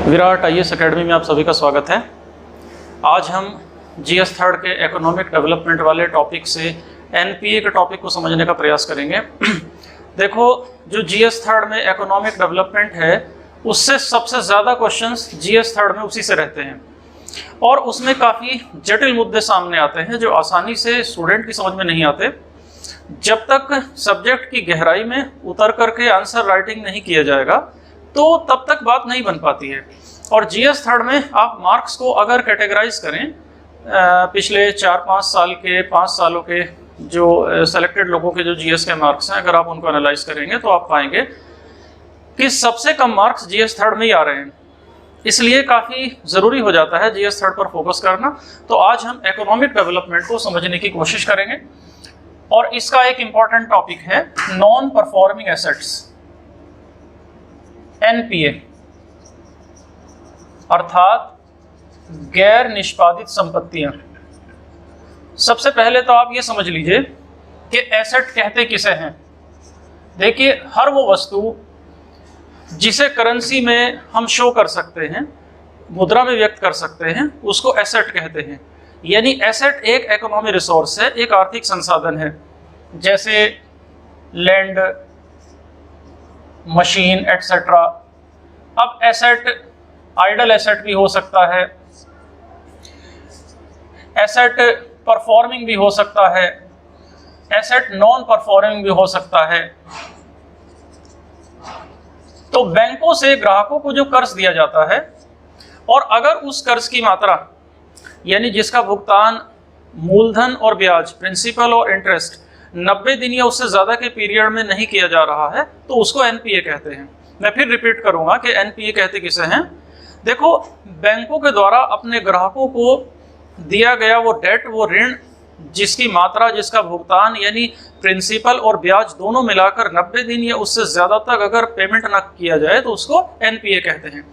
Virat IAS academy में आप सभी का स्वागत है। आज हम जीएस थर्ड के इकोनॉमिक डेवलपमेंट वाले टॉपिक से एनपीए के टॉपिक को समझने का प्रयास करेंगे। देखो, जो जीएस थर्ड में इकोनॉमिक डेवलपमेंट है उससे सबसे ज़्यादा क्वेश्चंस जीएस थर्ड में उसी से रहते हैं और उसमें काफ़ी जटिल मुद्दे सामने आते हैं जो आसानी से स्टूडेंट की समझ में नहीं आते। जब तक सब्जेक्ट की गहराई में उतर करके आंसर राइटिंग नहीं किया जाएगा तो तब तक बात नहीं बन पाती है। और जीएस थर्ड में आप मार्क्स को अगर कैटेगराइज करें पिछले 4-5 साल के 5 सालों के जो सेलेक्टेड लोगों के जो जीएस के मार्क्स हैं, अगर आप उनको एनालाइज करेंगे तो आप पाएंगे कि सबसे कम मार्क्स जीएस थर्ड में ही आ रहे हैं। इसलिए काफ़ी ज़रूरी हो जाता है जीएस थर्ड पर फोकस करना। तो आज हम इकोनॉमिक डेवलपमेंट को समझने की कोशिश करेंगे और इसका एक इम्पॉर्टेंट टॉपिक है नॉन परफॉर्मिंग एसेट्स, एनपीए, अर्थात गैर निष्पादित संपत्तियां। सबसे पहले तो आप ये समझ लीजिए कि एसेट कहते किसे हैं। देखिए, हर वो वस्तु जिसे करेंसी में हम शो कर सकते हैं, मुद्रा में व्यक्त कर सकते हैं, उसको एसेट कहते हैं। यानी एसेट एक इकोनॉमी रिसोर्स है, एक आर्थिक संसाधन है, जैसे लैंड, मशीन एटसेट्रा। अब एसेट आइडल एसेट भी हो सकता है, एसेट परफॉर्मिंग भी हो सकता है, एसेट नॉन परफॉर्मिंग भी हो सकता है। तो बैंकों से ग्राहकों को जो कर्ज दिया जाता है और अगर उस कर्ज की मात्रा यानी जिसका भुगतान मूलधन और ब्याज, प्रिंसिपल और इंटरेस्ट 90 दिन या उससे ज़्यादा के पीरियड में नहीं किया जा रहा है तो उसको एनपीए कहते हैं। मैं फिर रिपीट करूंगा कि एनपीए कहते किसे हैं। देखो, बैंकों के द्वारा अपने ग्राहकों को दिया गया वो डेट, वो ऋण जिसकी मात्रा, जिसका भुगतान यानी प्रिंसिपल और ब्याज दोनों मिलाकर 90 दिन या उससे ज़्यादा तक अगर पेमेंट ना किया जाए तो उसको एनपीए कहते हैं।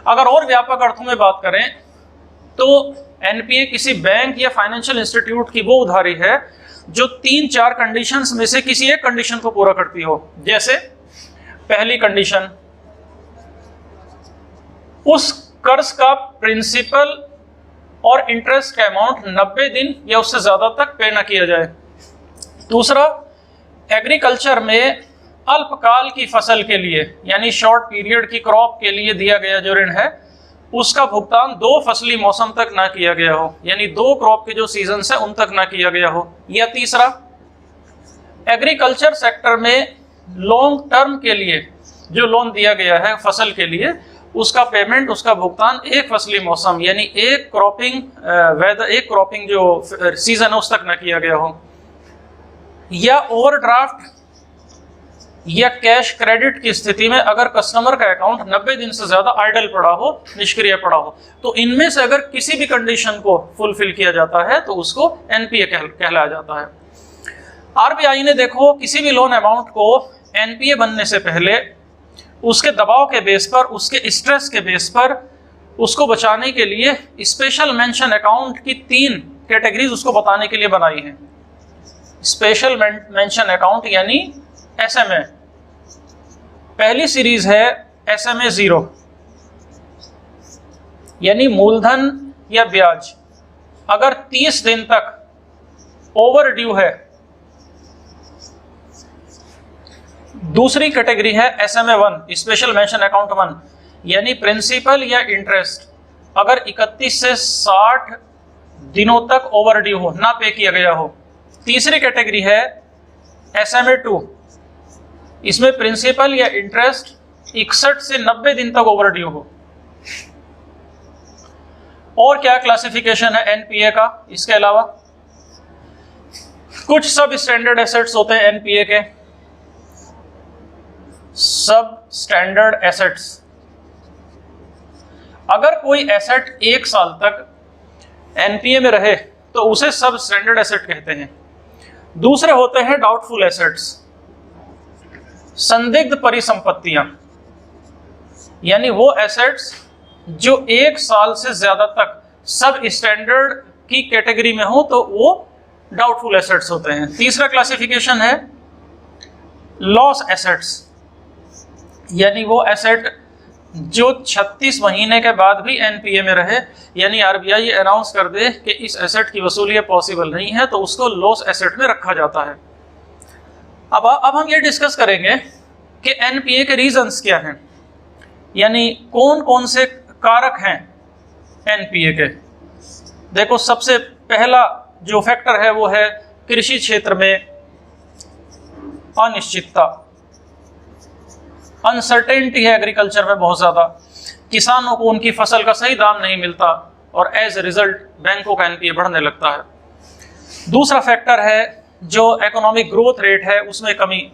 अगर और व्यापक अर्थों में बात करें तो एनपीए किसी बैंक या फाइनेंशियल इंस्टीट्यूट की वो उधारी है जो 3-4 कंडीशंस में से किसी एक कंडीशन को पूरा करती हो। जैसे पहली कंडीशन, उस कर्ज का प्रिंसिपल और इंटरेस्ट का अमाउंट 90 दिन या उससे ज्यादा तक पे ना किया जाए। दूसरा, एग्रीकल्चर में अल्पकाल की फसल के लिए यानी शॉर्ट पीरियड की क्रॉप के लिए दिया गया जो ऋण है उसका भुगतान 2 फसली मौसम तक ना किया गया हो, यानी 2 क्रॉप के जो सीजन है उन तक ना किया गया हो। या तीसरा, एग्रीकल्चर सेक्टर में लॉन्ग टर्म के लिए जो लोन दिया गया है फसल के लिए, उसका पेमेंट, उसका भुगतान एक फसली मौसम यानी एक क्रॉपिंग जो सीजन है उस तक ना किया गया हो। या ओवरड्राफ्ट या कैश क्रेडिट की स्थिति में अगर कस्टमर का अकाउंट 90 दिन से ज्यादा आइडल पड़ा हो, निष्क्रिय पड़ा हो, तो इनमें से अगर किसी भी कंडीशन को फुलफिल किया जाता है तो उसको एनपीए कहलाया जाता है। आरबीआई ने देखो किसी भी लोन अमाउंट को एनपीए बनने से पहले उसके दबाव के बेस पर, उसके स्ट्रेस के बेस पर उसको बचाने के लिए स्पेशल मेंशन अकाउंट की 3 कैटेगरीज उसको बताने के लिए बनाई हैं। स्पेशल मेंशन अकाउंट यानी एसएमए। पहली सीरीज है एसएमए 0 यानी मूलधन या ब्याज अगर 30 दिन तक ओवर ड्यू है। दूसरी कैटेगरी है एसएमए 1 स्पेशल मेंशन अकाउंट 1 यानी प्रिंसिपल या इंटरेस्ट अगर 31 से 60 दिनों तक ओवर ड्यू हो, ना पे किया गया हो। तीसरी कैटेगरी है एसएमए 2, इसमें प्रिंसिपल या इंटरेस्ट 61 से 90 दिन तक ओवर ड्यू हो। और क्या क्लासिफिकेशन है एनपीए का? इसके अलावा कुछ सब स्टैंडर्ड एसेट्स होते हैं एनपीए के। सब स्टैंडर्ड एसेट्स, अगर कोई एसेट 1 साल तक एनपीए में रहे तो उसे सब स्टैंडर्ड एसेट कहते हैं। दूसरे होते हैं डाउटफुल एसेट्स, संदिग्ध परिसंपत्तियां, यानी वो एसेट्स जो 1 साल से ज्यादा तक सब स्टैंडर्ड की कैटेगरी में हो तो वो डाउटफुल एसेट्स होते हैं। तीसरा क्लासिफिकेशन है लॉस एसेट्स, यानी वो एसेट जो 36 महीने के बाद भी एनपीए में रहे, यानी आरबीआई अनाउंस कर दे कि इस एसेट की वसूली पॉसिबल नहीं है, तो उसको लॉस एसेट में रखा जाता है। अब हम ये डिस्कस करेंगे कि एनपीए के रीजंस क्या हैं, यानी कौन कौन से कारक हैं एनपीए के। देखो, सबसे पहला जो फैक्टर है वो है कृषि क्षेत्र में अनिश्चितता, अनसर्टेनिटी है एग्रीकल्चर में बहुत ज़्यादा। किसानों को उनकी फसल का सही दाम नहीं मिलता और एज ए रिजल्ट बैंकों का एनपीए बढ़ने लगता है। दूसरा फैक्टर है जो इकोनॉमिक ग्रोथ रेट है उसमें कमी,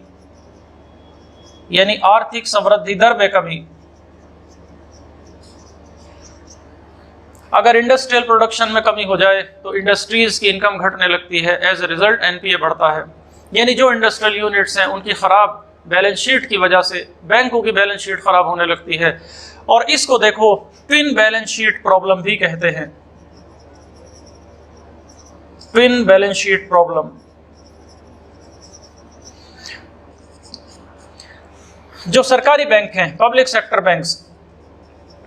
यानी आर्थिक समृद्धि दर में कमी। अगर इंडस्ट्रियल प्रोडक्शन में कमी हो जाए तो इंडस्ट्रीज की इनकम घटने लगती है, एज ए रिजल्ट एनपीए बढ़ता है। यानी जो इंडस्ट्रियल यूनिट्स हैं उनकी खराब बैलेंस शीट की वजह से बैंकों की बैलेंस शीट खराब होने लगती है, और इसको देखो ट्विन बैलेंस शीट प्रॉब्लम भी कहते हैं। Twin balance sheet problem. जो सरकारी बैंक हैं, पब्लिक सेक्टर बैंक्स,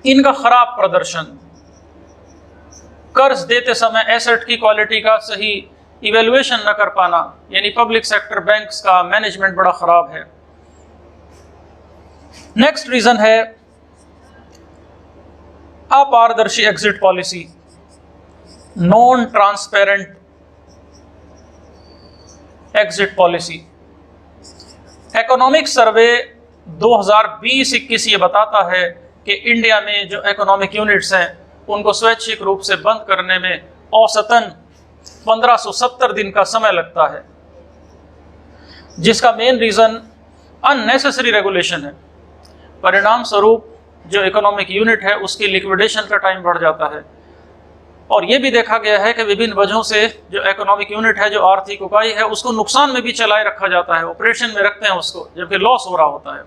इनका खराब प्रदर्शन, कर्ज देते समय एसेट की क्वालिटी का सही इवेल्युएशन न कर पाना, यानी पब्लिक सेक्टर बैंक्स का मैनेजमेंट बड़ा खराब है। नेक्स्ट रीजन है अपारदर्शी exit policy, non transparent exit policy. Economic survey 2020-21 ये बताता है कि इंडिया में जो इकोनॉमिक यूनिट्स हैं उनको स्वैच्छिक रूप से बंद करने में औसतन 1570 दिन का समय लगता है, जिसका मेन रीजन अननेसेसरी रेगुलेशन है। परिणाम स्वरूप जो इकोनॉमिक यूनिट है उसकी लिक्विडेशन का टाइम बढ़ जाता है, और ये भी देखा गया है कि विभिन्न वजहों से जो इकोनॉमिक यूनिट है, जो आर्थिक इकाई है, उसको नुकसान में भी चलाए रखा जाता है, ऑपरेशन में रखते हैं उसको, जबकि लॉस हो रहा होता है।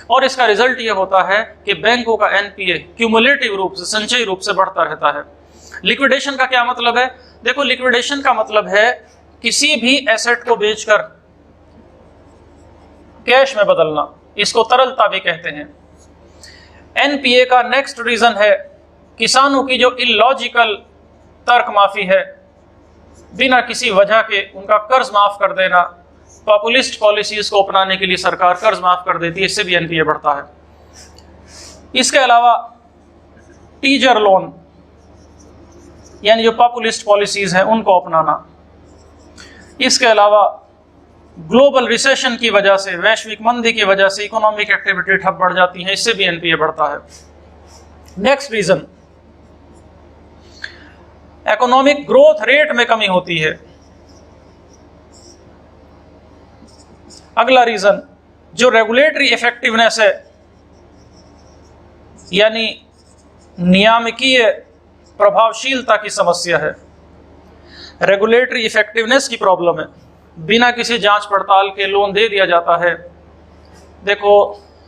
और इसका रिजल्ट ये होता है कि बैंकों का एनपीए क्यूमुलेटिव रूप से, संचयी रूप से बढ़ता रहता है। लिक्विडेशन का क्या मतलब है? देखो, लिक्विडेशन का मतलब है किसी भी एसेट को बेचकर कैश में बदलना, इसको तरलता भी कहते हैं। एनपीए का नेक्स्ट रीजन है किसानों की जो इलॉजिकल तर्क माफी है, बिना किसी वजह के उनका कर्ज माफ कर देना। पॉपुलिस्ट पॉलिसीज को अपनाने के लिए सरकार कर्ज माफ कर देती है, इससे भी एनपीए बढ़ता है। इसके अलावा टीजर लोन, यानी जो पॉपुलिस्ट पॉलिसीज हैं उनको अपनाना। इसके अलावा ग्लोबल रिसेशन की वजह से, वैश्विक मंदी की वजह से इकोनॉमिक एक्टिविटी ठप बढ़ जाती है, इससे भी एनपीए बढ़ता है। Next reason, economic growth rate में कमी होती है। अगला रीजन जो रेगुलेटरी इफेक्टिवनेस है, यानी नियामकीय प्रभावशीलता की समस्या है। रेगुलेटरी इफेक्टिवनेस की प्रॉब्लम है, बिना किसी जांच पड़ताल के लोन दे दिया जाता है। देखो,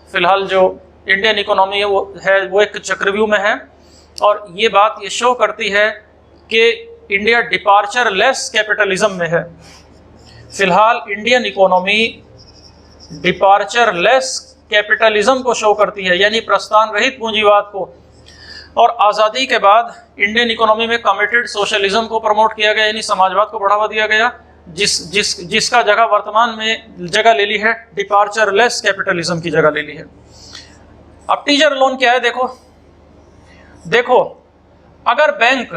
फिलहाल जो इंडियन इकोनॉमी है वो एक चक्रव्यूह में है, और ये बात ये शो करती है कि इंडिया डिपार्चर लेस कैपिटलिज्म में है। फिलहाल Indian economy departure less capitalism को शो करती है, यानी प्रस्थान रहित पूंजीवाद को। और आज़ादी के बाद इंडियन इकोनॉमी में कमिटेड सोशलिज्म को प्रमोट किया गया, यानी समाजवाद को बढ़ावा दिया गया, जिसका जगह वर्तमान में जगह ले ली है डिपार्चर लेस कैपिटलिज्म की जगह ले ली है। अब टीजर लोन क्या है? देखो, अगर बैंक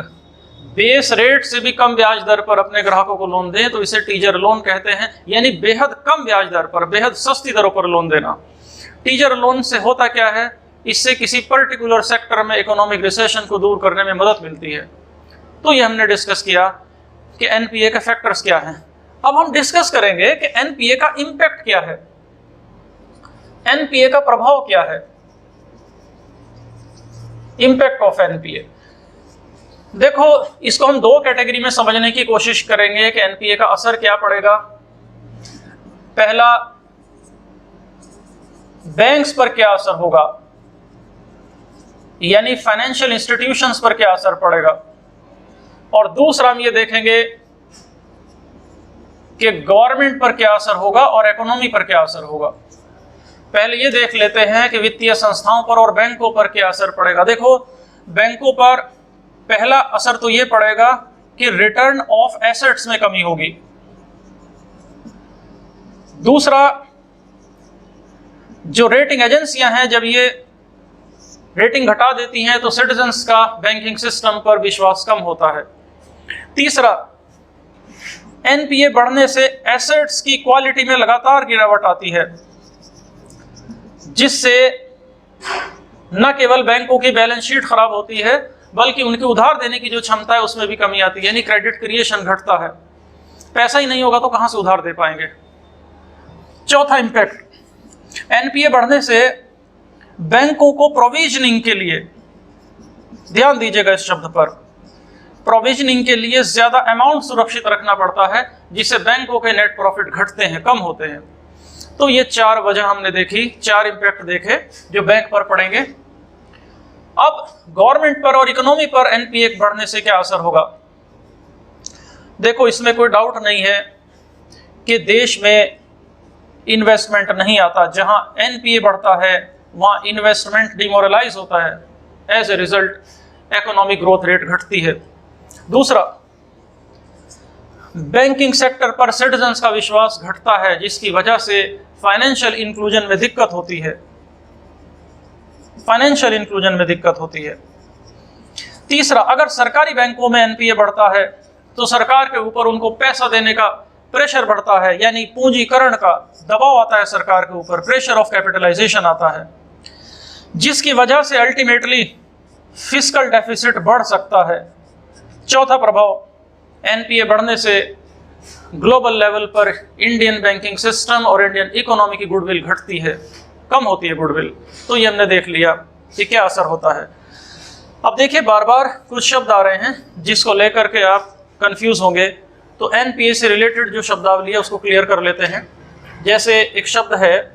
बेस रेट से भी कम ब्याज दर पर अपने ग्राहकों को लोन दें तो इसे टीजर लोन कहते हैं, यानी बेहद कम ब्याज दर पर, बेहद सस्ती दरों पर लोन देना। टीजर लोन से होता क्या है? इससे किसी पर्टिकुलर सेक्टर में इकोनॉमिक रिसेशन को दूर करने में मदद मिलती है। तो ये हमने डिस्कस किया कि एनपीए के फैक्टर्स क्या हैं। अब हम डिस्कस करेंगे कि एनपीए का इम्पैक्ट क्या है, एनपीए का प्रभाव क्या है। इम्पैक्ट ऑफ एनपीए, देखो, इसको हम दो कैटेगरी में समझने की कोशिश करेंगे कि एनपीए का असर क्या पड़ेगा। पहला, बैंक्स पर क्या असर होगा, यानी फाइनेंशियल इंस्टीट्यूशंस पर क्या असर पड़ेगा। और दूसरा हम ये देखेंगे कि गवर्नमेंट पर क्या असर होगा और इकोनॉमी पर क्या असर होगा। पहले ये देख लेते हैं कि वित्तीय संस्थाओं पर और बैंकों पर क्या असर पड़ेगा। देखो, बैंकों पर पहला असर तो ये पड़ेगा कि रिटर्न ऑफ एसेट्स में कमी होगी। दूसरा, जो रेटिंग एजेंसियां हैं जब ये रेटिंग घटा देती हैं तो सिटीजन्स का बैंकिंग सिस्टम पर विश्वास कम होता है। तीसरा, एनपीए बढ़ने से एसेट्स की क्वालिटी में लगातार गिरावट आती है, जिससे न केवल बैंकों की बैलेंस शीट खराब होती है बल्कि उनकी उधार देने की जो क्षमता है उसमें भी कमी आती है, यानी क्रेडिट क्रिएशन घटता है। पैसा ही नहीं होगा तो कहां से उधार दे पाएंगे। चौथा इंपैक्ट, एनपीए बढ़ने से बैंकों को प्रोविजनिंग के लिए, ध्यान दीजिएगा इस शब्द पर, प्रोविजनिंग के लिए ज्यादा अमाउंट सुरक्षित रखना पड़ता है, जिससे बैंकों के नेट प्रॉफिट घटते हैं, कम होते हैं। तो ये 4 वजह हमने देखी, 4 इंपैक्ट देखे जो बैंक पर पड़ेंगे। अब गवर्नमेंट पर और इकोनॉमी पर एनपीए बढ़ने से क्या असर होगा। देखो, इसमें कोई डाउट नहीं है कि देश में इन्वेस्टमेंट नहीं आता। जहां एनपीए बढ़ता है वहां इन्वेस्टमेंट डिमोरलाइज होता है, as a result economic growth rate घटती है। दूसरा, बैंकिंग सेक्टर पर सिटीजन्स का विश्वास घटता है, जिसकी वजह से फाइनेंशियल इंक्लूजन में दिक्कत होती है, फाइनेंशियल इंक्लूजन में दिक्कत होती है। तीसरा, अगर सरकारी बैंकों में एनपीए बढ़ता है तो सरकार के ऊपर उनको पैसा देने का प्रेशर बढ़ता है, यानी पूंजीकरण का दबाव आता है सरकार के ऊपर, प्रेशर ऑफ कैपिटलाइजेशन आता है, जिसकी वजह से अल्टीमेटली फिस्कल डेफिसिट बढ़ सकता है। चौथा प्रभाव, एनपीए बढ़ने से ग्लोबल लेवल पर इंडियन बैंकिंग सिस्टम और इंडियन इकोनॉमी की गुडविल घटती है, कम होती है गुडविल। तो ये हमने देख लिया कि क्या असर होता है। अब देखिए, बार बार कुछ शब्द आ रहे हैं जिसको लेकर के आप कंफ्यूज होंगे, तो एनपीए से रिलेटेड जो शब्दावली है उसको क्लियर कर लेते हैं। जैसे एक शब्द है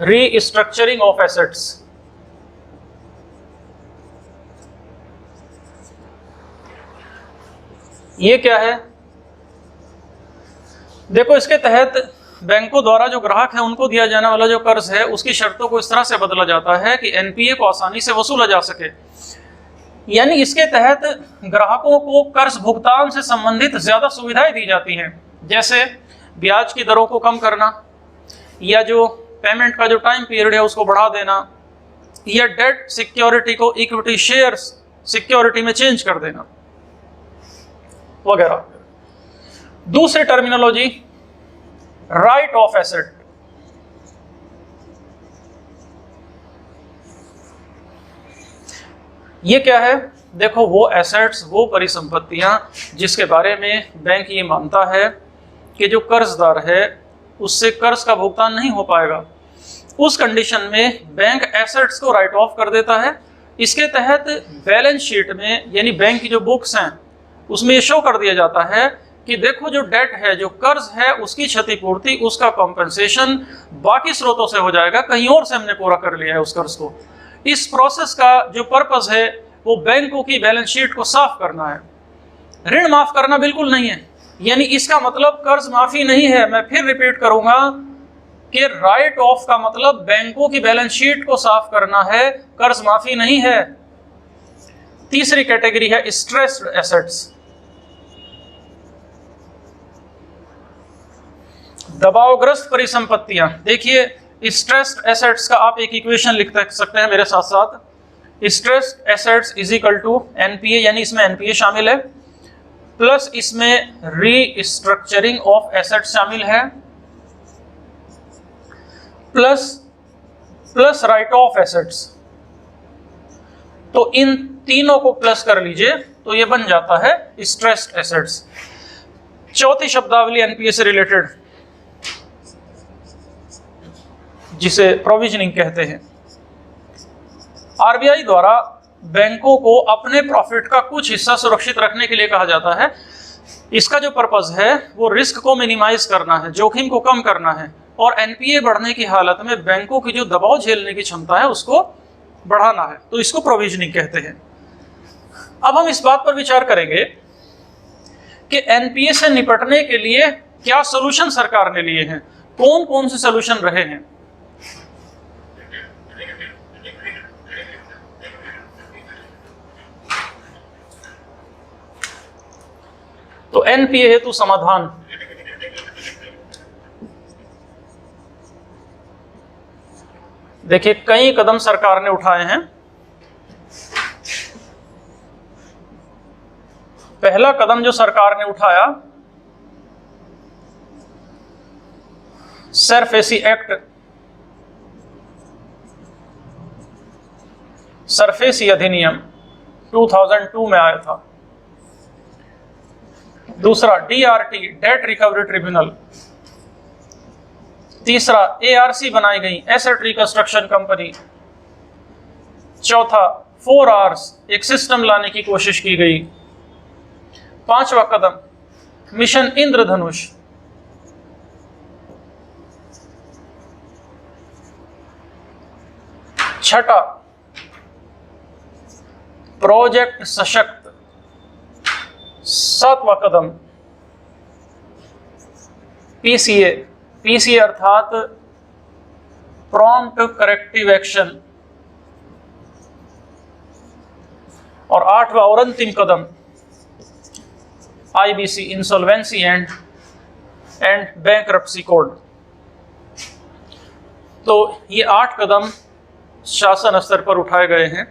रीस्ट्रक्चरिंग ऑफ एसेट्स। ये क्या है? देखो, इसके तहत बैंकों द्वारा जो ग्राहक है उनको दिया जाने वाला जो कर्ज है उसकी शर्तों को इस तरह से बदला जाता है कि एनपीए को आसानी से वसूला जा सके। यानी इसके तहत ग्राहकों को कर्ज भुगतान से संबंधित ज्यादा सुविधाएं दी जाती हैं, जैसे ब्याज की दरों को कम करना, या जो पेमेंट का जो टाइम पीरियड है उसको बढ़ा देना, या डेट सिक्योरिटी को इक्विटी शेयर सिक्योरिटी में चेंज कर देना वगैरह। दूसरी टर्मिनोलॉजी, राइट ऑफ एसेट। ये क्या है? देखो, वो एसेट्स, वो परिसंपत्तियां जिसके बारे में बैंक ये मानता है कि जो कर्जदार है उससे कर्ज का भुगतान नहीं हो पाएगा, उस कंडीशन में बैंक एसेट्स को राइट ऑफ कर देता है। इसके तहत बैलेंस शीट में, यानी बैंक की जो बुक्स हैं उसमें ये शो कर दिया जाता है कि देखो, जो डेट है, जो कर्ज है, उसकी क्षतिपूर्ति, उसका कॉम्पेंसेशन बाकी स्रोतों से हो जाएगा, कहीं और से हमने पूरा कर लिया है उस कर्ज को। इस प्रोसेस का जो पर्पस है वो बैंकों की बैलेंस शीट को साफ करना है, ऋण माफ करना बिल्कुल नहीं है। यानी इसका मतलब कर्ज माफी नहीं है। मैं फिर रिपीट करूंगा कि राइट ऑफ का मतलब बैंकों की बैलेंस शीट को साफ करना है, कर्ज माफी नहीं है। तीसरी कैटेगरी है स्ट्रेस्ड एसेट्स, दबावग्रस्त परिसंपत्तियां। देखिए, स्ट्रेस्ड एसेट्स का आप एक इक्वेशन लिख सकते हैं मेरे साथ साथ। Stressed assets is equal to NPA, यानी इसमें एनपीए शामिल है, प्लस इसमें रीस्ट्रक्चरिंग ऑफ एसेट्स शामिल है, प्लस राइट ऑफ एसेट्स। तो इन तीनों को प्लस कर लीजिए तो ये बन जाता है स्ट्रेस्ड एसेट्स। चौथी शब्दावली एनपीए से रिलेटेड, जिसे प्रोविजनिंग कहते हैं। आरबीआई द्वारा बैंकों को अपने प्रॉफिट का कुछ हिस्सा सुरक्षित रखने के लिए कहा जाता है। इसका जो पर्पस है वो रिस्क को मिनिमाइज करना है, जोखिम को कम करना है, और एनपीए बढ़ने की हालत में बैंकों की जो दबाव झेलने की क्षमता है उसको बढ़ाना है। तो इसको प्रोविजनिंग कहते हैं। अब हम इस बात पर विचार करेंगे कि एनपीए से निपटने के लिए क्या सॉल्यूशन सरकार ने लिए हैं, कौन कौन से सॉल्यूशन रहे हैं। तो एनपीए हेतु समाधान, देखिए कई कदम सरकार ने उठाए हैं। पहला कदम जो सरकार ने उठाया, सरफेसी एक्ट, सरफेसी अधिनियम 2002 में आया था। दूसरा डीआरटी, डेट रिकवरी ट्रिब्यूनल। तीसरा एआरसी बनाई गई, एसेट रिकंस्ट्रक्शन कंपनी। चौथा 4 आवर्स, एक सिस्टम लाने की कोशिश की गई। पांचवा कदम मिशन इंद्रधनुष। छठा प्रोजेक्ट सशक्त। सातवां कदम पीसीए, पीसीए अर्थात प्रॉम्प्ट करेक्टिव एक्शन। और आठवां और अंतिम कदम IBC, insolvency and bankruptcy code. तो ये 8 कदम शासन स्तर पर उठाए गए हैं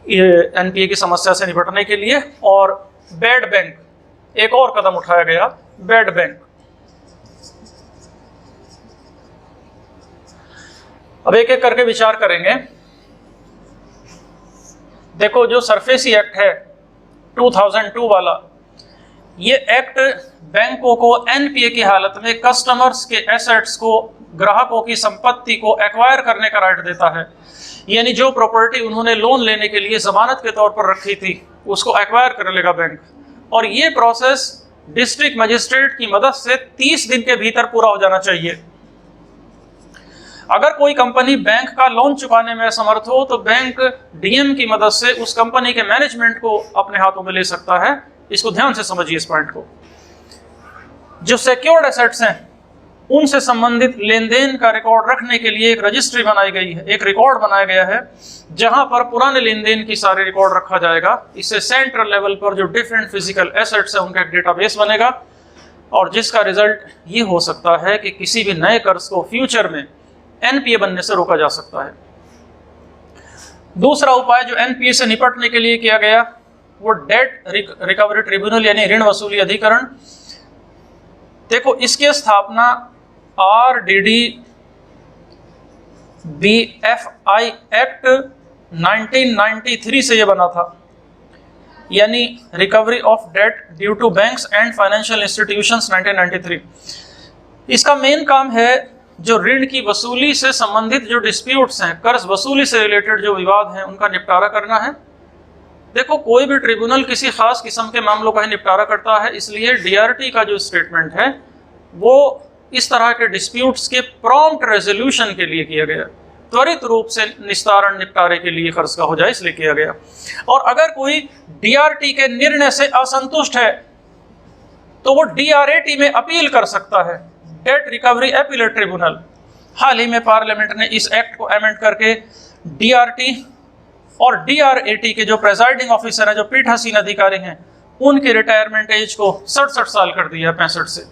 ये एनपीए की समस्या से निपटने के लिए। और बेड बैंक, एक और कदम उठाया गया, बेड बैंक। अब एक एक करके विचार करेंगे। देखो जो सरफेसी एक्ट है 2002 वाला, ये एक्ट बैंकों को एनपीए की हालत में कस्टमर्स के एसेट्स को, ग्राहकों की संपत्ति को एक्वायर करने का राइट देता है। यानी जो प्रॉपर्टी उन्होंने लोन लेने के लिए जमानत के तौर पर रखी थी उसको एक्वायर कर लेगा बैंक। और ये प्रोसेस डिस्ट्रिक्ट मजिस्ट्रेट की मदद से 30 दिन के भीतर पूरा हो जाना चाहिए। अगर कोई कंपनी बैंक का लोन चुकाने में असमर्थ हो तो बैंक डीएम की मदद से उस कंपनी के मैनेजमेंट को अपने हाथों में ले सकता है। इसको ध्यान से समझिए इस पॉइंट को। जो सिक्योर्ड एसेट्स हैं उनसे संबंधित लेन देन का रिकॉर्ड रखने के लिए एक रजिस्ट्री बनाई गई है, एक रिकॉर्ड बनाया गया है जहां पर पुराने लेन देन की सारे रिकॉर्ड रखा जाएगा। इससे सेंट्रल लेवल पर जो डिफरेंट फिजिकल एसेट्स है उनका एक डेटाबेस बनेगा और जिसका रिजल्ट ये हो सकता है कि किसी भी नए कर्ज को फ्यूचर में एनपीए बनने से रोका जा सकता है। दूसरा उपाय जो एनपीए से निपटने के लिए किया गया वो डेट रिकवरी ट्रिब्यूनल यानी ऋण वसूली अधिकरण। देखो इसकी स्थापना आरडीडी बीएफआई एक्ट 1993 से ये बना था, यानी recovery of debt due to banks and financial institutions 1993। इसका मेन काम है जो ऋण की वसूली से संबंधित जो डिस्प्यूट्स हैं, कर्ज वसूली से रिलेटेड जो विवाद हैं उनका निपटारा करना है। देखो कोई भी ट्रिब्यूनल किसी खास किस्म के मामलों का ही निपटारा करता है, इसलिए डीआरटी का जो स्टेटमेंट है वो इस तरह के डिस्प्यूट्स के प्रॉम्प्ट रेजोल्यूशन के लिए किया गया, त्वरित रूप से निस्तारण निपटारे के लिए कर्ज का हो जाए इसलिए किया गया। और अगर कोई डीआरटी के निर्णय से असंतुष्ट है तो वो डीआरएटी में अपील कर सकता है, डेट रिकवरी अपीलेट ट्रिब्यूनल। हाल ही में पार्लियामेंट ने इस एक्ट को अमेंड करके डीआरटी और डीआरएटी के जो प्रेसाइडिंग ऑफिसर हैं, जो पीठासीन अधिकारी हैं, उनकी रिटायरमेंट एज को 67 साल कर दिया 65 से।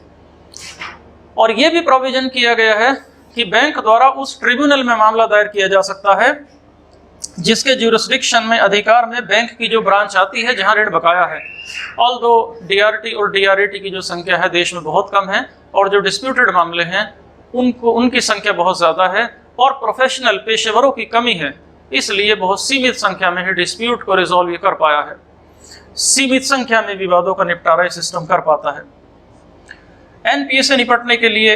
और ये भी प्रोविजन किया गया है कि बैंक द्वारा उस ट्रिब्यूनल में मामला दायर किया जा सकता है जिसके ज्यूरिसडिक्शन में, अधिकार में बैंक की जो ब्रांच आती है जहां ऋण बकाया है। ऑल्दो डीआरटी और डीआरएटी की जो संख्या है देश में बहुत कम है और जो डिस्प्यूटेड मामले हैं उनकी संख्या बहुत ज़्यादा है और प्रोफेशनल पेशेवरों की कमी है, इसलिए बहुत सीमित संख्या में ही डिस्प्यूट को रिजॉल्व ये कर पाया है। सीमित संख्या में विवादों का निपटारा सिस्टम कर पाता है। एनपीए से निपटने के लिए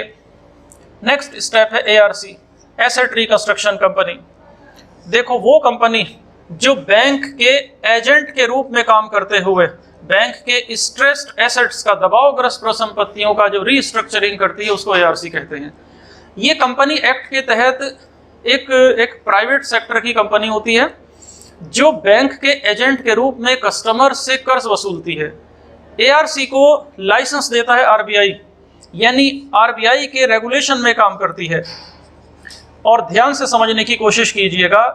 नेक्स्ट स्टेप है एआरसी, एसेट रिकंस्ट्रक्शन कंपनी। देखो वो कंपनी जो बैंक के एजेंट के रूप में काम करते हुए बैंक के स्ट्रेस्ड एसेट्स का, दबावग्रस्त परिसंपत्तियों का जो रीस्ट्रक्चरिंग करती है उसको एआरसी कहते हैं। ये कंपनी एक्ट के तहत एक प्राइवेट सेक्टर की कंपनी होती है जो बैंक के एजेंट के रूप में कस्टमर से कर्ज वसूलती है। एआरसी को लाइसेंस देता है आरबीआई, यानी आरबीआई के रेगुलेशन में काम करती है। और ध्यान से समझने की कोशिश कीजिएगा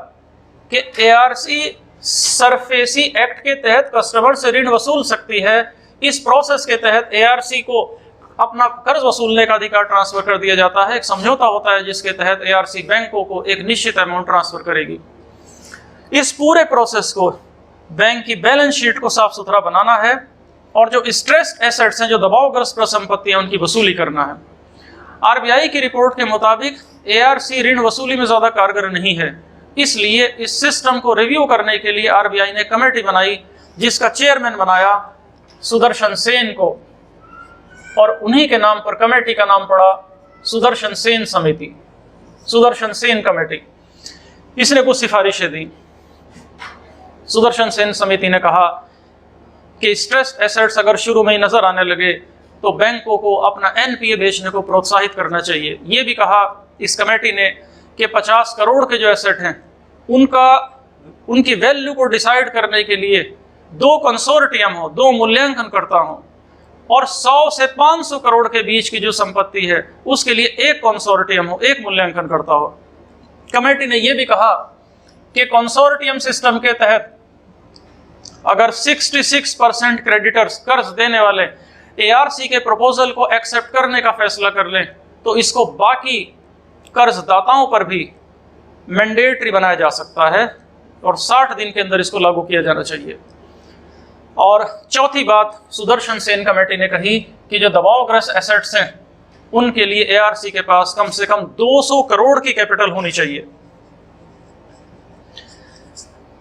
कि एआरसी सरफेसी एक्ट के तहत कस्टमर से ऋण वसूल सकती है। इस प्रोसेस के तहत एआरसी को अपना कर्ज वसूलने का अधिकार ट्रांसफर कर दिया जाता है। एक समझौता होता है जिसके तहत एआरसी बैंकों को एक निश्चित अमाउंट ट्रांसफर करेगी। इस पूरे प्रोसेस को बैंक की बैलेंस शीट को साफ सुथरा बनाना है और जो स्ट्रेस्ड एसेट्स हैं, जो दबावग्रस्त परिसंपत्ति है, उनकी वसूली करना है। आरबीआई की रिपोर्ट के मुताबिक एआरसी ऋण वसूली में ज्यादा कारगर नहीं है, इसलिए इस सिस्टम को रिव्यू करने के लिए आरबीआई ने कमेटी बनाई, जिसका चेयरमैन बनाया सुदर्शन सेन को, और उन्हीं के नाम पर कमेटी का नाम पड़ा सुदर्शन सेन समिति, सुदर्शन सेन कमेटी। इसने कुछ सिफारिशें दी। सुदर्शन सेन समिति ने कहा कि स्ट्रेस्ड एसेट्स अगर शुरू में ही नजर आने लगे तो बैंकों को अपना एनपीए बेचने को प्रोत्साहित करना चाहिए। ये भी कहा इस कमेटी ने कि 50 करोड़ के जो एसेट हैं उनकी वैल्यू को डिसाइड करने के लिए 2 कंसोर्टियम हो, 2 मूल्यांकन करता हो, और 100 से 500 करोड़ के बीच की जो संपत्ति है उसके लिए 1 कंसोर्टियम हो, 1 मूल्यांकन करता हो। कमेटी ने यह भी कहा कि कंसोर्टियम सिस्टम के तहत अगर 66% क्रेडिटर्स, कर्ज देने वाले, एआरसी के प्रपोजल को एक्सेप्ट करने का फैसला कर लें तो इसको बाकी कर्जदाताओं पर भी मैंडेटरी बनाया जा सकता है और 60 दिन के अंदर इसको लागू किया जाना चाहिए। और चौथी बात सुदर्शन सेन कमेटी ने कही कि जो दबावग्रस्त एसेट्स हैं उनके लिए एआरसी के पास कम से कम 200 करोड़ की कैपिटल होनी चाहिए।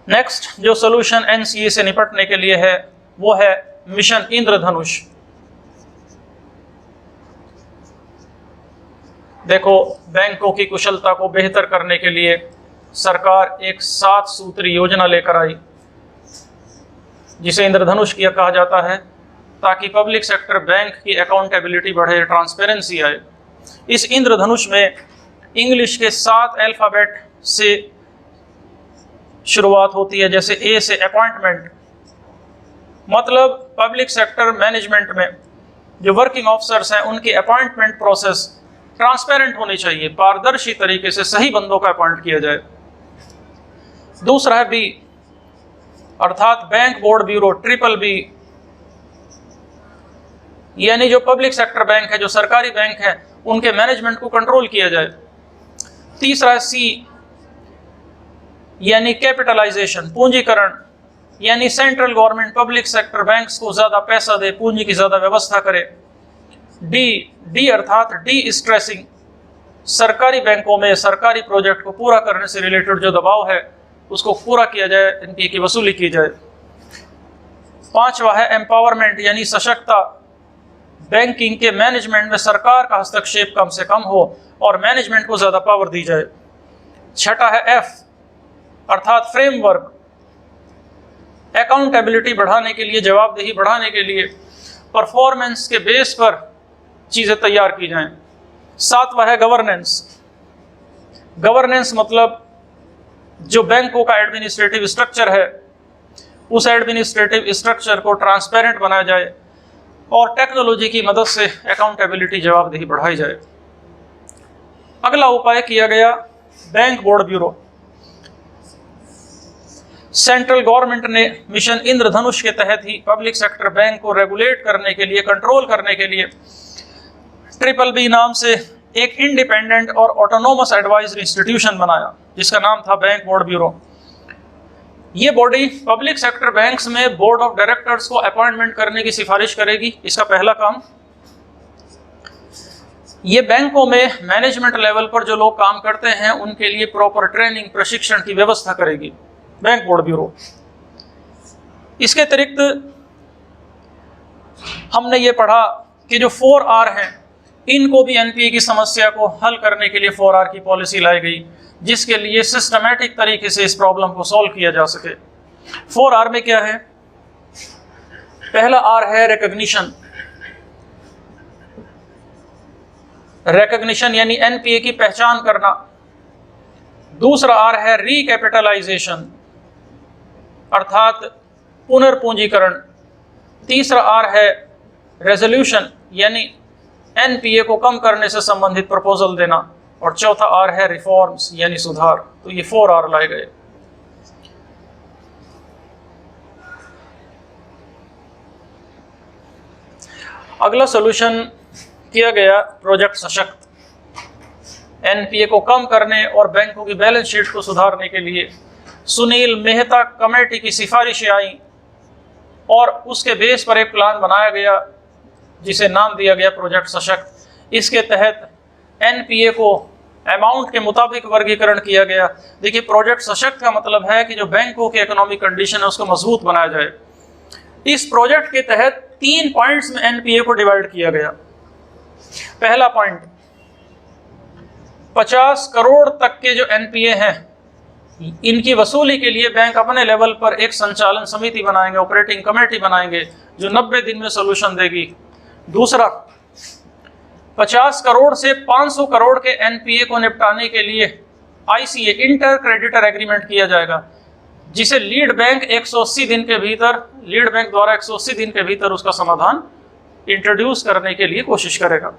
नेक्स्ट जो सोल्यूशन एनसीए से निपटने के लिए है वो है मिशन इंद्रधनुष। देखो, बैंकों की कुशलता को बेहतर करने के लिए सरकार एक 7 सूत्री योजना लेकर आई, जिसे इंद्रधनुष किया कहा जाता है, ताकि पब्लिक सेक्टर बैंक की अकाउंटेबिलिटी बढ़े, ट्रांसपेरेंसी आए। इस इंद्रधनुष में इंग्लिश के 7 अल्फाबेट से शुरुआत होती है, जैसे ए से अपॉइंटमेंट, मतलब पब्लिक सेक्टर मैनेजमेंट में जो वर्किंग ऑफिसर्स हैं उनकी अपॉइंटमेंट प्रोसेस ट्रांसपेरेंट होनी चाहिए, पारदर्शी तरीके से सही बंदों का अपॉइंट किया जाए। दूसरा है बी, अर्थात बैंक बोर्ड ब्यूरो, BBB, यानी जो पब्लिक सेक्टर बैंक है, जो सरकारी बैंक है, उनके मैनेजमेंट को कंट्रोल किया जाए। तीसरा है सी, यानी कैपिटलाइजेशन, पूंजीकरण, यानी central government public sector banks को ज्यादा पैसा दे, पूंजी की ज्यादा व्यवस्था करे। डी अर्थात डी स्ट्रेसिंग, सरकारी बैंकों में सरकारी प्रोजेक्ट को पूरा करने से रिलेटेड जो दबाव है उसको पूरा किया जाए, इनकी की वसूली की जाए। पांचवा है एम्पावरमेंट, यानी सशक्तता, बैंकिंग के मैनेजमेंट में सरकार का हस्तक्षेप कम से कम हो और मैनेजमेंट को ज्यादा पावर दी जाए। छठा है एफ, अर्थात फ्रेमवर्क, अकाउंटेबिलिटी बढ़ाने के लिए, जवाबदेही बढ़ाने के लिए परफॉर्मेंस के बेस पर चीजें तैयार की जाएं। सातवां है गवर्नेंस। गवर्नेंस मतलब जो बैंकों का एडमिनिस्ट्रेटिव स्ट्रक्चर है उस एडमिनिस्ट्रेटिव स्ट्रक्चर को ट्रांसपेरेंट बनाया जाए और टेक्नोलॉजी की मदद से अकाउंटेबिलिटी, जवाबदेही बढ़ाई जाए। अगला उपाय किया गया bank board bureau. Central government ने मिशन इंद्रधनुष के तहत ही पब्लिक सेक्टर बैंक को रेगुलेट करने के लिए, कंट्रोल करने के लिए BBB नाम से एक इंडिपेंडेंट और ऑटोनोमस एडवाइजरी इंस्टीट्यूशन बनाया, जिसका नाम था बैंक बोर्ड ब्यूरो। ये बॉडी पब्लिक सेक्टर बैंक्स में बोर्ड ऑफ डायरेक्टर्स को अपॉइंटमेंट करने की सिफारिश करेगी। इसका पहला काम, ये बैंकों में मैनेजमेंट लेवल पर जो लोग काम करते हैं उनके लिए प्रॉपर ट्रेनिंग, प्रशिक्षण की व्यवस्था करेगी बैंक बोर्ड ब्यूरो। इसके अतिरिक्त हमने ये पढ़ा कि जो 4R हैं, इनको भी एनपीए की समस्या को हल करने के लिए 4R की पॉलिसी लाई गई, जिसके लिए सिस्टमैटिक तरीके से इस प्रॉब्लम को सॉल्व किया जा सके। 4R में क्या है? पहला R है रिकॉग्निशन। रिकॉग्निशन यानी एनपीए की पहचान करना। दूसरा R है रिकैपिटलाइजेशन, अर्थात पुनर्पूंजीकरण। तीसरा आर है रेजोल्यूशन, यानी एनपीए को कम करने से संबंधित प्रपोजल देना। और चौथा आर है रिफॉर्म्स, यानी सुधार। तो ये 4 आर लाए गए। अगला सॉल्यूशन किया गया प्रोजेक्ट सशक्त। एनपीए को कम करने और बैंकों की बैलेंस शीट को सुधारने के लिए सुनील मेहता कमेटी की सिफारिशें आई और उसके बेस पर एक प्लान बनाया गया जिसे नाम दिया गया प्रोजेक्ट सशक्त। इसके तहत एनपीए को अमाउंट के मुताबिक वर्गीकरण किया गया। देखिए, प्रोजेक्ट सशक्त का मतलब है कि जो बैंकों की इकोनॉमिक कंडीशन है उसको मजबूत बनाया जाए। इस प्रोजेक्ट के तहत 3 पॉइंट्स में एनपीए को डिवाइड किया गया। पहला पॉइंट, 50 करोड़ तक के जो एनपीए हैं इनकी वसूली के लिए बैंक अपने लेवल पर एक संचालन समिति बनाएंगे, ऑपरेटिंग कमेटी बनाएंगे जो 90 दिन में सोल्यूशन देगी। दूसरा, 50 करोड़ से 500 करोड़ के एनपीए को निपटाने के लिए आईसीए, इंटर क्रेडिटर एग्रीमेंट किया जाएगा, जिसे लीड बैंक 180 दिन के भीतर, लीड बैंक द्वारा 180 दिन के भीतर उसका समाधान इंट्रोड्यूस करने के लिए कोशिश करेगा।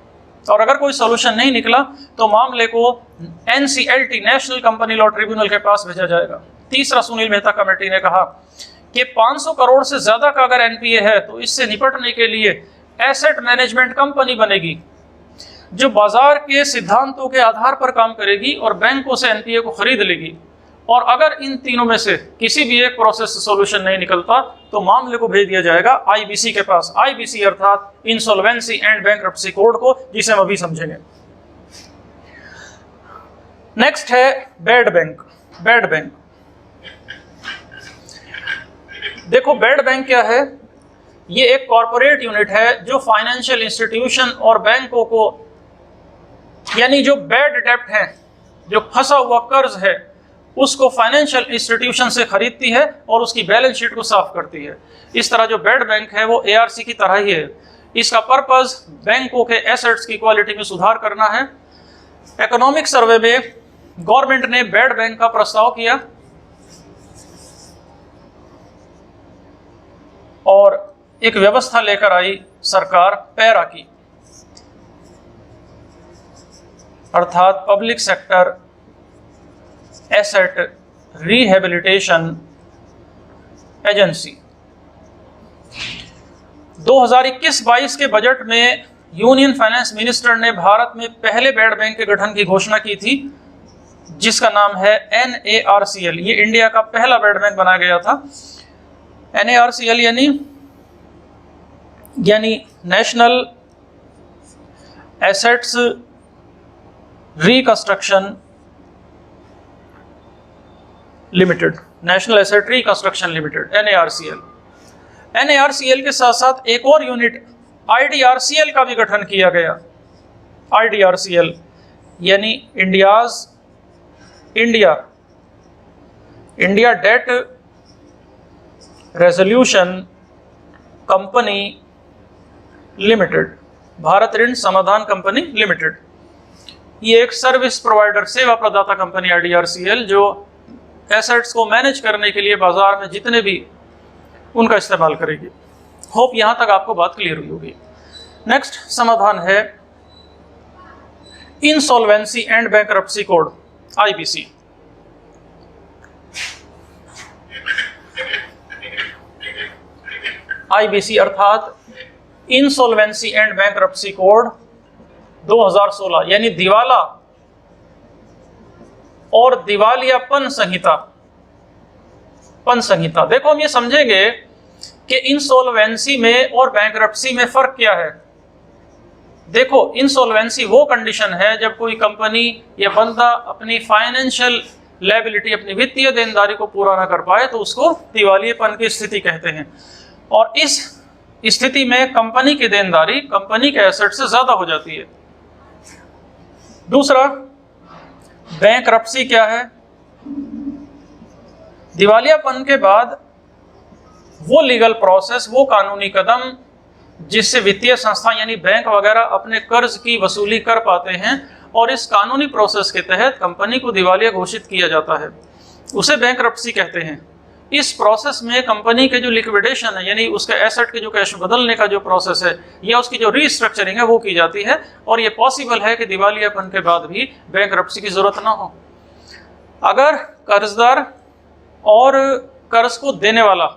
और अगर कोई सॉल्यूशन नहीं निकला तो मामले को NCLT, national company law tribunal के पास भेजा जाएगा। तीसरा, सुनील मेहता कमेटी ने कहा कि 500 करोड़ से ज्यादा का अगर एनपीए है तो इससे निपटने के लिए एसेट मैनेजमेंट कंपनी बनेगी जो बाजार के सिद्धांतों के आधार पर काम करेगी और बैंकों से एनपीए को खरीद लेगी। और अगर इन तीनों में से किसी भी एक प्रोसेस से सॉल्यूशन नहीं निकलता तो मामले को भेज दिया जाएगा आईबीसी के पास। आईबीसी अर्थात इंसॉल्वेंसी एंड बैंक्रप्सी कोड को, जिसे हम अभी समझेंगे। नेक्स्ट है बैड बैंक। बैड बैंक, देखो बैड बैंक क्या है? ये एक कॉरपोरेट यूनिट है जो फाइनेंशियल इंस्टीट्यूशन और बैंकों को, यानी जो बैड डेब्ट है, जो फंसा हुआ कर्ज है, उसको फाइनेंशियल इंस्टीट्यूशन से खरीदती है और उसकी बैलेंस शीट को साफ करती है। इस तरह जो बैड बैंक है वो एआरसी की तरह ही है। इसका पर्पस बैंकों के एसेट्स की क्वालिटी में सुधार करना है। इकोनॉमिक सर्वे में गवर्नमेंट ने बैड बैंक का प्रस्ताव किया और एक व्यवस्था लेकर आई सरकार, पैरा की, अर्थात public sector asset rehabilitation agency. 2021-22 के बजट में यूनियन फाइनेंस मिनिस्टर ने भारत में पहले बैड बैंक के गठन की घोषणा की थी, जिसका नाम है NARCL। ये इंडिया का पहला बैड बैंक बनाया गया था। NARCL यानी national assets reconstruction limited, national asset reconstruction limited, NARCL। NARCL के साथ साथ एक और यूनिट IDRCL का भी गठन किया गया। IDRCL यानी India debt resolution company limited, Bharat ऋण समाधान कंपनी लिमिटेड। ये एक सर्विस प्रोवाइडर, सेवा प्रदाता कंपनी IDRCL, जो एसेट्स को मैनेज करने के लिए बाजार में जितने भी उनका इस्तेमाल करेगी। होप यहां तक आपको बात क्लियर हुई होगी। नेक्स्ट समाधान है insolvency and bankruptcy code, IBC। IBC अर्थात इंसॉल्वेंसी एंड बैंक्रप्सी कोड 2016, यानी दिवाला और दिवालियापन संहिता। देखो, हम ये समझेंगे कि इंसॉल्वेंसी में और बैंक्रप्सी में फर्क क्या है। देखो, इंसॉल्वेंसी वो कंडीशन है जब कोई कंपनी या बंदा अपनी फाइनेंशियल लायबिलिटी, अपनी वित्तीय देनदारी को पूरा ना कर पाए तो उसको दिवालियापन की स्थिति कहते हैं। और इस स्थिति में कंपनी की देनदारी कंपनी के एसेट से ज्यादा हो जाती है। दूसरा, बैंक्रप्सी क्या है? दिवालियापन के बाद वो लीगल प्रोसेस, वो कानूनी कदम जिससे वित्तीय संस्था यानी बैंक वगैरह अपने कर्ज की वसूली कर पाते हैं, और इस कानूनी प्रोसेस के तहत कंपनी को दिवालिया घोषित किया जाता है, उसे बैंक्रप्सी कहते हैं। इस प्रोसेस में कंपनी के जो लिक्विडेशन है, यानी उसके एसेट के जो कैश बदलने का जो प्रोसेस है या उसकी जो रीस्ट्रक्चरिंग है वो की जाती है। और ये पॉसिबल है कि दिवालियापन के बाद भी बैंकरप्सी की जरूरत ना हो। अगर कर्जदार और कर्ज को देने वाला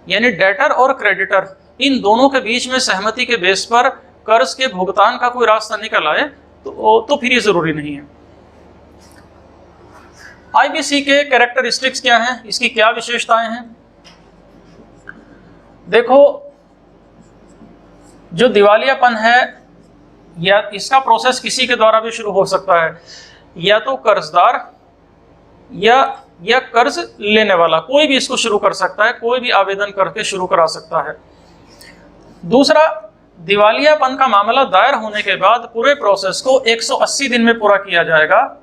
यानी डेटर और क्रेडिटर इन दोनों के बीच में सहमति के बेस पर कर्ज के भुगतान का कोई रास्ता निकल आए तो फिर ये जरूरी नहीं है। आईबीसी के कैरेक्टरिस्टिक्स क्या हैं, इसकी क्या विशेषताएं हैं? देखो, जो दिवालियापन है या इसका प्रोसेस किसी के द्वारा भी शुरू हो सकता है, या तो कर्जदार या कर्ज लेने वाला, कोई भी इसको शुरू कर सकता है, कोई भी आवेदन करके शुरू करा सकता है। दूसरा, दिवालियापन का मामला दायर होने के बाद पूरे प्रोसेस को 180 दिन में पूरा किया जाएगा।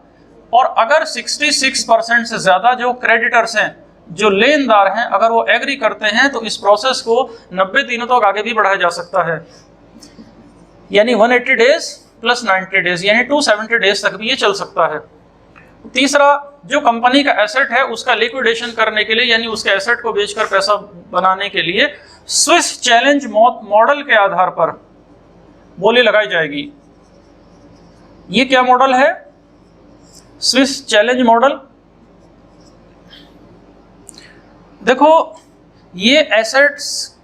और अगर 66% से ज्यादा जो क्रेडिटर्स हैं, जो लेनदार हैं, अगर वो एग्री करते हैं तो इस प्रोसेस को 90 दिनों तक आगे भी बढ़ाया जा सकता है, यानी 180 डेज प्लस 90 डेज यानी 270 डेज तक भी ये चल सकता है। तीसरा, जो कंपनी का एसेट है उसका लिक्विडेशन करने के लिए, यानी उसके एसेट को बेचकर पैसा बनाने के लिए स्विस चैलेंज मॉडल के आधार पर बोली लगाई जाएगी। ये क्या मॉडल है? Swiss challenge model. देखो, ये एसेट्स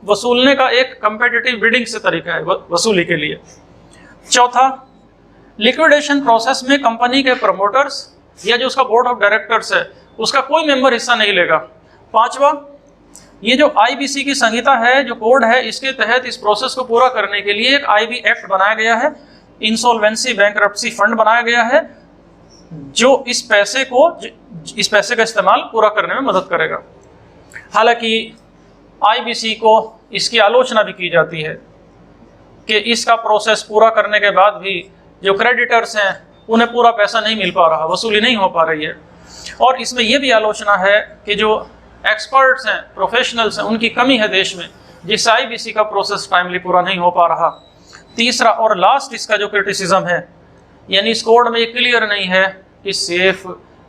वसूलने का एक कंपेटिटिव बिडिंग से तरीका है वसूली के लिए। चौथा, लिक्विडेशन प्रोसेस में कंपनी के प्रमोटर्स या जो उसका बोर्ड ऑफ डायरेक्टर्स है उसका कोई मेंबर हिस्सा नहीं लेगा। पांचवा, ये जो आईबीसी की संहिता है, जो कोड है, इसके तहत इस प्रोसेस को पूरा करने के लिए एक आईबी एक्ट बनाया गया है, इंसॉल्वेंसी बैंकरप्सी फंड बनाया गया है, जो इस पैसे का इस्तेमाल पूरा करने में मदद करेगा। हालांकि आईबीसी को इसकी आलोचना भी की जाती है कि इसका प्रोसेस पूरा करने के बाद भी जो क्रेडिटर्स हैं उन्हें पूरा पैसा नहीं मिल पा रहा, वसूली नहीं हो पा रही है। और इसमें यह भी आलोचना है कि जो एक्सपर्ट्स हैं, प्रोफेशनल्स हैं, उनकी कमी है देश में, जिससे आईबीसी का प्रोसेस टाइमली पूरा नहीं हो पा रहा। तीसरा और लास्ट इसका जो क्रिटिसिज्म है, यानी इस कोड में ये क्लियर नहीं है कि सेफ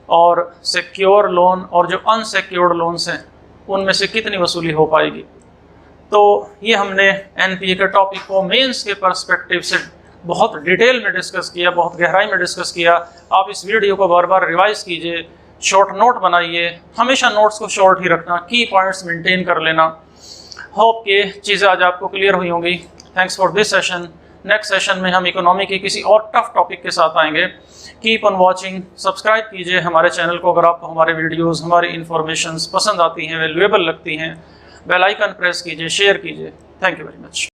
और सिक्योर लोन और जो अनसिक्योर्ड लोन्स हैं उनमें से कितनी वसूली हो पाएगी। तो ये हमने एनपीए के टॉपिक को मेंस के पर्सपेक्टिव से बहुत डिटेल में डिस्कस किया, बहुत गहराई में डिस्कस किया। आप इस वीडियो को बार बार रिवाइज कीजिए, शॉर्ट नोट बनाइए, हमेशा नोट्स को शॉर्ट ही रखना, की पॉइंट्स मेंटेन कर लेना। होप कि चीज़ें आज आपको क्लियर हुई होंगी। Thanks for this session. Next session में हम इकोनॉमी के किसी और टफ टॉपिक के साथ आएंगे। कीप ऑन वॉचिंग, सब्सक्राइब कीजिए हमारे चैनल को अगर आपको हमारे वीडियोस, हमारी इन्फॉर्मेशंस पसंद आती हैं, वैल्यूएबल लगती हैं। बेल आइकन प्रेस कीजिए, शेयर कीजिए। Thank you very much.